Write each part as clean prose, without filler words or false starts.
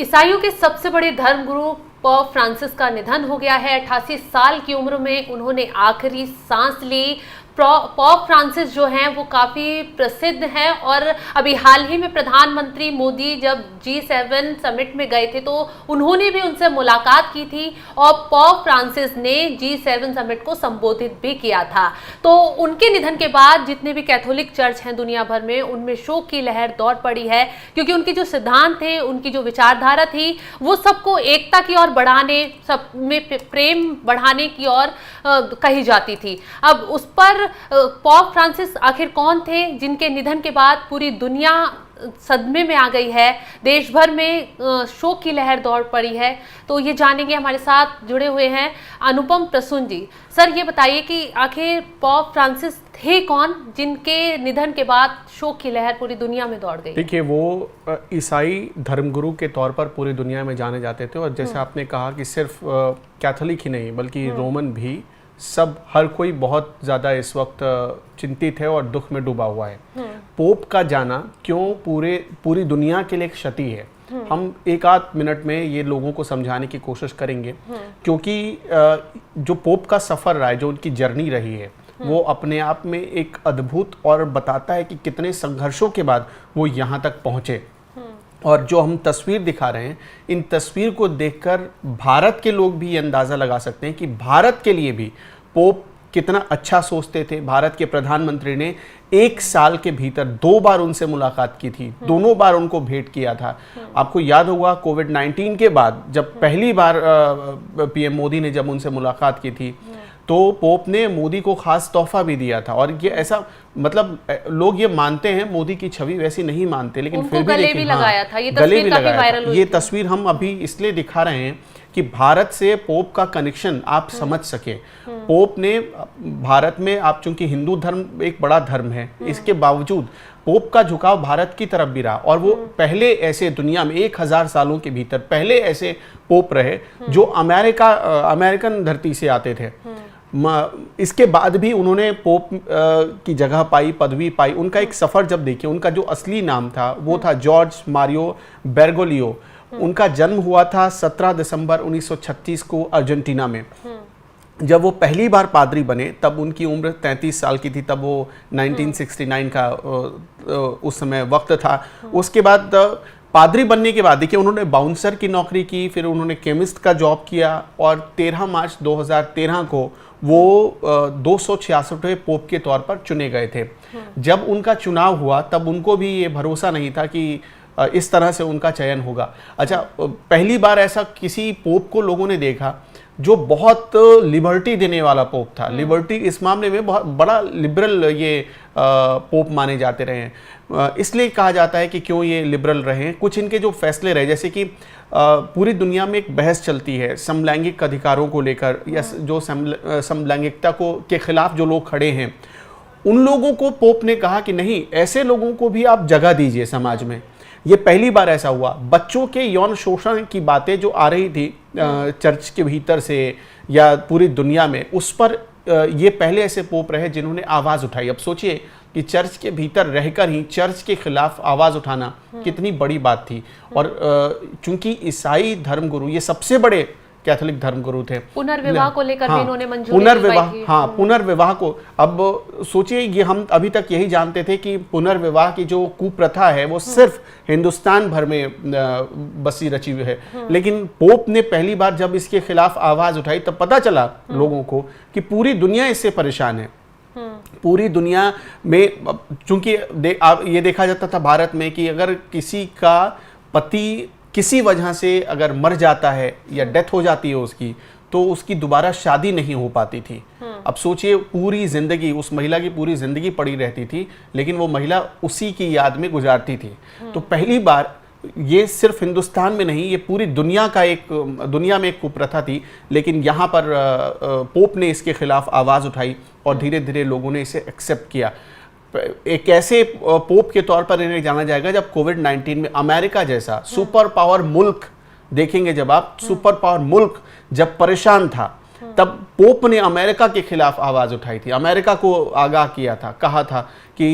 ईसाइयों के सबसे बड़े धर्मगुरु पोप फ्रांसिस का निधन हो गया है। 88 साल की उम्र में उन्होंने आखिरी सांस ली। पोप फ्रांसिस जो हैं वो काफ़ी प्रसिद्ध हैं और अभी हाल ही में प्रधानमंत्री मोदी जब G7 समिट में गए थे तो उन्होंने भी उनसे मुलाकात की थी और पोप फ्रांसिस ने G7 समिट को संबोधित भी किया था। तो उनके निधन के बाद जितने भी कैथोलिक चर्च हैं दुनिया भर में, उनमें शोक की लहर दौड़ पड़ी है, क्योंकि उनके जो सिद्धांत थे, उनकी जो विचारधारा थी, वो सबको एकता की ओर बढ़ाने, सब में प्रेम बढ़ाने की ओर कही जाती थी। अब उस पर पोप फ्रांसिस आखिर कौन थे जिनके निधन के बाद पूरी दुनिया सदमे में आ गई है, देश भर में शोक की लहर दौड़ पड़ी है। तो ये जानेंगे, हमारे साथ जुड़े हुए हैं अनुपम प्रसून जी। सर, ये बताइए कि आखिर पोप फ्रांसिस थे कौन जिनके निधन के बाद शोक की लहर पूरी दुनिया में दौड़ गई? देखिए, वो ईसाई धर्मगुरु के तौर पर पूरी दुनिया में जाने जाते थे और जैसे आपने कहा कि सिर्फ कैथोलिक ही नहीं बल्कि रोमन भी, सब हर कोई बहुत ज़्यादा इस वक्त चिंतित है और दुख में डूबा हुआ है। पोप का जाना क्यों पूरी दुनिया के लिए एक क्षति है, हम एक आध मिनट में ये लोगों को समझाने की कोशिश करेंगे। क्योंकि जो पोप का सफ़र रहा है, जो उनकी जर्नी रही है, वो अपने आप में एक अद्भुत और बताता है कि कितने संघर्षों के बाद वो यहाँ तक पहुँचे। और जो हम तस्वीर दिखा रहे हैं, इन तस्वीर को देखकर भारत के लोग भी ये अंदाज़ा लगा सकते हैं कि भारत के लिए भी पोप कितना अच्छा सोचते थे। भारत के प्रधानमंत्री ने 1 साल के भीतर 2 बार उनसे मुलाकात की थी, दोनों बार उनको भेंट किया था। आपको याद होगा कोविड-19 के बाद जब पहली बार पीएम मोदी ने जब उनसे मुलाकात की थी तो पोप ने मोदी को खास तोहफा भी दिया था। और ये ऐसा, मतलब लोग ये मानते हैं, मोदी की छवि वैसी नहीं मानते, लेकिन फिर भी गले भी लगाया था। ये तस्वीर काफी वायरल हुई। ये तस्वीर हम अभी इसलिए दिखा रहे हैं कि भारत से पोप का कनेक्शन आप समझ सके। पोप ने भारत में, आप चूंकि हिंदू धर्म एक बड़ा धर्म है, इसके बावजूद पोप का झुकाव भारत की तरफ भी रहा। और वो पहले ऐसे दुनिया में 1000 सालों के भीतर पहले ऐसे पोप रहे जो अमेरिकन धरती से आते थे। इसके बाद भी उन्होंने पोप की जगह पाई, पदवी पाई। उनका एक सफ़र जब देखिए, उनका जो असली नाम था वो था जॉर्ज मारियो बेरगोलियो। उनका जन्म हुआ था 17 दिसंबर 1936 को अर्जेंटीना में। जब वो पहली बार पादरी बने तब उनकी उम्र 33 साल की थी। तब वो 1969 का उस समय वक्त था। उसके बाद पादरी बनने के बाद देखिए, उन्होंने बाउंसर की नौकरी की, फिर उन्होंने केमिस्ट का जॉब किया और 13 मार्च 2013 को वो 266वें पोप के तौर पर चुने गए थे। जब उनका चुनाव हुआ तब उनको भी ये भरोसा नहीं था कि इस तरह से उनका चयन होगा। अच्छा, पहली बार ऐसा किसी पोप को लोगों ने देखा जो बहुत लिबर्टी देने वाला पोप था। लिबर्टी इस मामले में बहुत बड़ा लिबरल ये पोप माने जाते रहे हैं। इसलिए कहा जाता है कि क्यों ये लिबरल रहे। कुछ इनके जो फैसले रहे, जैसे कि पूरी दुनिया में एक बहस चलती है समलैंगिक अधिकारों को लेकर, या जो समलैंगिकता के खिलाफ जो लोग खड़े हैं, उन लोगों को पोप ने कहा कि नहीं, ऐसे लोगों को भी आप जगह दीजिए समाज में। ये पहली बार ऐसा हुआ। बच्चों के यौन शोषण की बातें जो आ रही थी चर्च के भीतर से या पूरी दुनिया में, उस पर ये पहले ऐसे पोप रहे जिन्होंने आवाज़ उठाई। अब सोचिए कि चर्च के भीतर रहकर ही चर्च के खिलाफ आवाज़ उठाना कितनी बड़ी बात थी। और चूंकि ईसाई धर्मगुरु ये सबसे बड़े कैथोलिक धर्मगुरु थे, पुनर्विवाह को लेकर भी इन्होंने मंजूरी पुनर्विवाह को। अब सोचिए, ये हम अभी तक यही जानते थे कि पुनर्विवाह की जो कुप्रथा है वो सिर्फ हिंदुस्तान भर में बसी रची हुई है। लेकिन पोप ने पहली बार जब इसके खिलाफ आवाज उठाई तब पता चला लोगों को कि पूरी दुनिया इससे परेशान है। पूरी दुनिया में, चूंकि ये देखा जाता था भारत में कि अगर किसी का पति किसी वजह से अगर मर जाता है या डेथ हो जाती है उसकी, तो उसकी दोबारा शादी नहीं हो पाती थी। अब सोचिए, पूरी जिंदगी उस महिला की पूरी जिंदगी पड़ी रहती थी, लेकिन वो महिला उसी की याद में गुजारती थी। तो पहली बार, ये सिर्फ हिंदुस्तान में नहीं, ये पूरी दुनिया में एक कुप्रथा थी। लेकिन यहाँ पर पोप ने इसके खिलाफ आवाज़ उठाई और धीरे धीरे लोगों ने इसे एक्सेप्ट किया। एक ऐसे पोप के तौर पर इन्हें जाना जाएगा जब कोविड-19 में अमेरिका जैसा सुपर पावर मुल्क देखेंगे, जब आप सुपर पावर मुल्क जब परेशान था, तब पोप ने अमेरिका के खिलाफ आवाज उठाई थी, अमेरिका को आगाह किया था, कहा था कि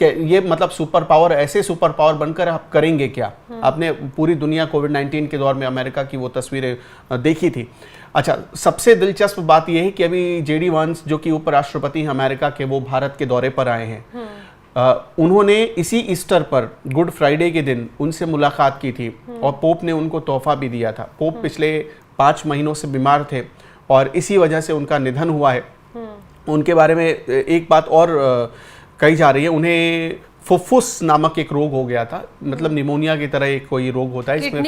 ये मतलब सुपर पावर, ऐसे सुपर पावर बनकर आप करेंगे क्या। आपने पूरी दुनिया कोविड-19 के दौर में अमेरिका की वो तस्वीरें देखी थी। अच्छा, सबसे दिलचस्प बात यह है कि अभी जेडी वांस जो कि उपराष्ट्रपति हैं अमेरिका के, वो भारत के दौरे पर आए हैं। उन्होंने इसी ईस्टर पर, गुड फ्राइडे के दिन उनसे मुलाकात की थी और पोप ने उनको तोहफा भी दिया था। पोप पिछले 5 महीनों से बीमार थे और इसी वजह से उनका निधन हुआ है। उनके बारे में एक बात और कही जा रही है, उन्हें फुफ्फुस नामक एक रोग हो गया था, मतलब निमोनिया की तरह एक कोई रोग होता है, इसमें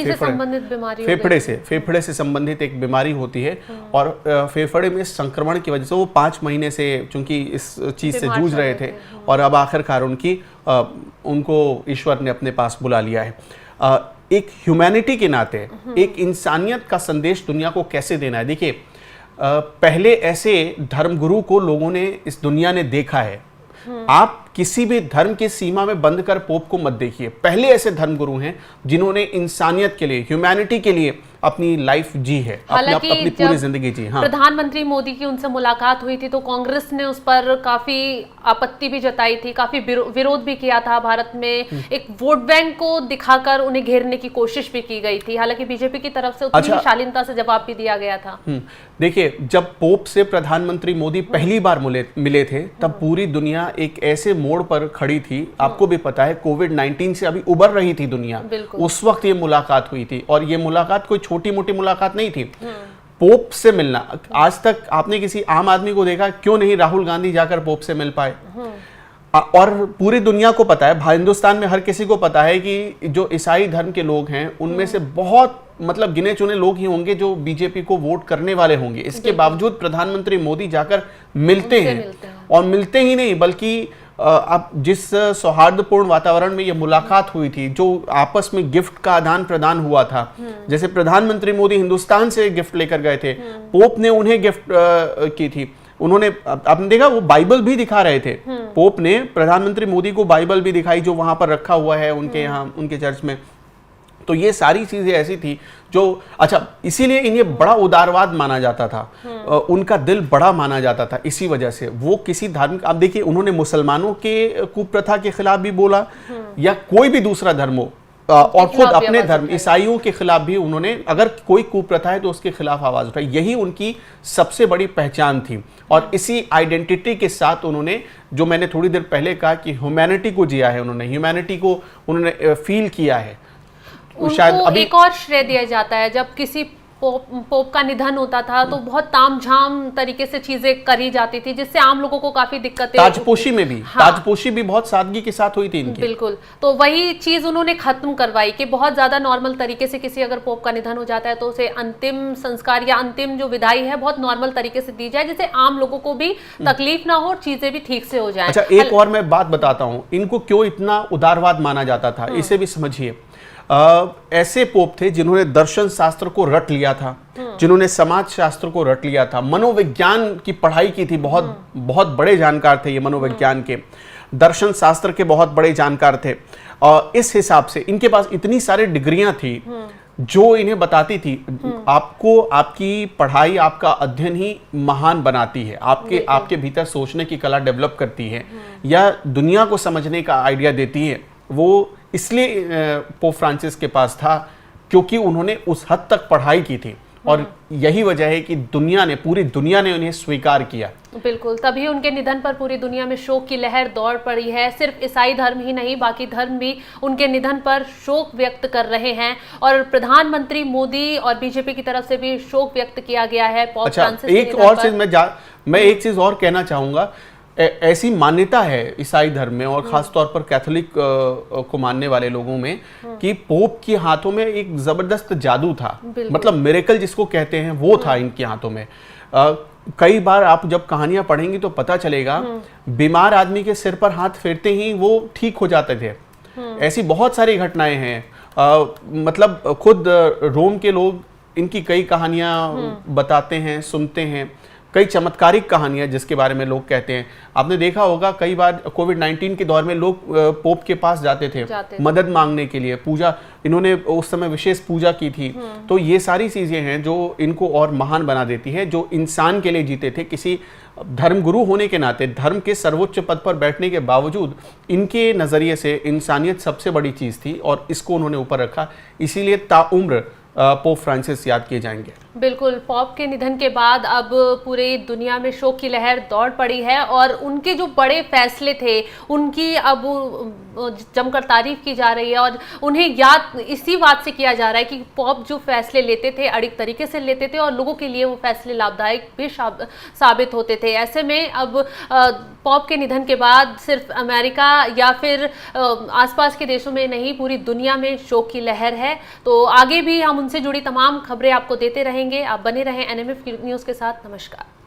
फेफड़े से संबंधित एक बीमारी होती है और फेफड़े में संक्रमण की वजह से वो 5 महीने से चूंकि इस चीज से जूझ रहे थे और अब आखिरकार उनको ईश्वर ने अपने पास बुला लिया है। एक ह्यूमैनिटी के नाते एक इंसानियत का संदेश दुनिया को कैसे देना है। देखिए, पहले ऐसे धर्मगुरु को लोगों ने, इस दुनिया ने देखा है। आप किसी भी धर्म की सीमा में बंद कर पोप को मत देखिए। पहले ऐसे धर्मगुरु हैं जिन्होंने इंसानियत के लिए, ह्यूमैनिटी के लिए अपनी लाइफ जी है, अपनी पूरी जिंदगी जी। हाँ, प्रधानमंत्री मोदी की उनसे मुलाकात हुई थी तो कांग्रेस ने उस पर काफी आपत्ति भी जताई थी, काफी विरोध भी किया था। भारत में एक वोट बैंक को दिखाकर उन्हें घेरने की कोशिश भी की गई थी। हालांकि बीजेपी की तरफ से उतनी शालीनता से जवाब भी दिया गया था। देखिए, जब पोप से प्रधानमंत्री मोदी पहली बार मिले थे तब पूरी दुनिया एक ऐसे मोड़ पर खड़ी थी। आपको भी पता है, कोविड-19 से अभी उबर रही थी दुनिया, उस वक्त ये मुलाकात हुई थी और ये मुलाकात कोई छोटी मोटी मुलाकात नहीं थी। पोप से मिलना, आज तक आपने किसी आम आदमी को देखा? क्यों नहीं राहुल गांधी जाकर पोप से मिल पाए? और पूरी दुनिया को पता है, हिंदुस्तान में हर किसी को पता है कि जो ईसाई धर्म के लोग हैं उनमें से बहुत मतलब गिने चुने लोग ही होंगे जो बीजेपी को वोट करने वाले होंगे। इसके बावजूद प्रधानमंत्री मोदी जाकर मिलते हैं और मिलते ही नहीं बल्कि अब जिस सौहार्दपूर्ण वातावरण में ये मुलाकात हुई थी, जो आपस में गिफ्ट का आदान प्रदान हुआ था, जैसे प्रधानमंत्री मोदी हिंदुस्तान से गिफ्ट लेकर गए थे, पोप ने उन्हें गिफ्ट की थी। उन्होंने, आपने देखा, वो बाइबल भी दिखा रहे थे। पोप ने प्रधानमंत्री मोदी को बाइबल भी दिखाई जो वहां पर रखा हुआ है उनके यहाँ, उनके चर्च में। तो ये सारी चीजें ऐसी थी जो, अच्छा, इसीलिए इन्हें बड़ा उदारवाद माना जाता था, उनका दिल बड़ा माना जाता था। इसी वजह से वो किसी धार्मिक, आप देखिए, उन्होंने मुसलमानों के कुप्रथा के खिलाफ भी बोला या कोई भी दूसरा धर्म हो, और खुद अपने धर्म ईसाइयों के खिलाफ भी उन्होंने, अगर कोई कुप्रथा है तो उसके खिलाफ आवाज उठाई। यही उनकी सबसे बड़ी पहचान थी और इसी आइडेंटिटी के साथ उन्होंने, जो मैंने थोड़ी देर पहले कहा कि ह्यूमैनिटी को जिया है, उन्होंने ह्यूमैनिटी को उन्होंने फील किया है। शायद अभी एक और श्रेय दिया जाता है, जब किसी पोप का निधन होता था तो बहुत तामझाम तरीके से चीजें करी जाती थी जिससे आम लोगों को काफी दिक्कतें, ताजपोशी में भी, हाँ, ताजपोशी भी बहुत सादगी के साथ हुई थी इनकी। बिल्कुल, तो वही चीज उन्होंने खत्म करवाई कि बहुत ज्यादा नॉर्मल तरीके से किसी अगर पोप का निधन हो जाता है तो उसे अंतिम संस्कार या अंतिम जो विदाई है बहुत नॉर्मल तरीके से दी जाए, जिससे आम लोगों को भी तकलीफ ना हो और चीजें भी ठीक से हो जाए। अच्छा, एक और मैं बात बताता हूँ, इनको क्यों इतना उदारवाद माना जाता था, इसे भी समझिए। ऐसे पोप थे जिन्होंने दर्शन शास्त्र को रट लिया था, जिन्होंने समाज शास्त्र को रट लिया था, मनोविज्ञान की पढ़ाई की थी, बहुत बड़े जानकार थे ये मनोविज्ञान के, दर्शन शास्त्र के बहुत बड़े जानकार थे। और इस हिसाब से इनके पास इतनी सारी डिग्रियां थी जो इन्हें बताती थी आपको आपकी पढ़ाई, आपका अध्ययन ही महान बनाती है, आपके भीतर सोचने की कला डेवलप करती है या दुनिया को समझने का आइडिया देती है। वो इसलिए पोप फ्रांसिस के पास था क्योंकि उन्होंने उस हद तक पढ़ाई की थी और यही वजह है कि पूरी दुनिया ने उन्हें स्वीकार किया। बिल्कुल, तभी उनके निधन पर पूरी दुनिया में शोक की लहर दौड़ पड़ी है। सिर्फ ईसाई धर्म ही नहीं, बाकी धर्म भी उनके निधन पर शोक व्यक्त कर रहे हैं और प्रधानमंत्री मोदी और बीजेपी की तरफ से भी शोक व्यक्त किया गया है पोप फ्रांसिस के निधन पर। एक और चीज मैं एक चीज और कहना चाहूंगा, ऐसी मान्यता है ईसाई धर्म में और खास तौर पर कैथोलिक को मानने वाले लोगों में कि पोप के हाथों में एक जबरदस्त जादू था, मतलब मिरेकल जिसको कहते हैं वो था इनके हाथों में। कई बार आप जब कहानियां पढ़ेंगी तो पता चलेगा बीमार आदमी के सिर पर हाथ फेरते ही वो ठीक हो जाते थे। ऐसी बहुत सारी घटनाएं हैं, मतलब खुद रोम के लोग इनकी कई कहानियां बताते हैं, सुनते हैं। कई चमत्कारिक कहानियां जिसके बारे में लोग कहते हैं। आपने देखा होगा कई बार कोविड-19 के दौर में लोग पोप के पास जाते थे मदद मांगने के लिए, पूजा, इन्होंने उस समय विशेष पूजा की थी। तो ये सारी चीजें हैं जो इनको और महान बना देती है, जो इंसान के लिए जीते थे, किसी धर्मगुरु होने के नाते, धर्म के सर्वोच्च पद पर बैठने के बावजूद इनके नजरिए से इंसानियत सबसे बड़ी चीज थी और इसको उन्होंने ऊपर रखा। इसीलिए ताउम्र पोप फ्रांसिस याद किए जाएंगे। बिल्कुल, पॉप के निधन के बाद अब पूरी दुनिया में शोक की लहर दौड़ पड़ी है और उनके जो बड़े फैसले थे उनकी अब जमकर तारीफ की जा रही है और उन्हें याद इसी बात से किया जा रहा है कि पॉप जो फैसले लेते थे अड़िग तरीके से लेते थे और लोगों के लिए वो फैसले लाभदायक भी साबित होते थे। ऐसे में अब पॉप के निधन के बाद सिर्फ अमेरिका या फिर आसपास के देशों में नहीं, पूरी दुनिया में शोक की लहर है। तो आगे भी हम उनसे जुड़ी तमाम खबरें आपको देते रहेंगे। आप बने रहें NMF न्यूज़ के साथ। नमस्कार।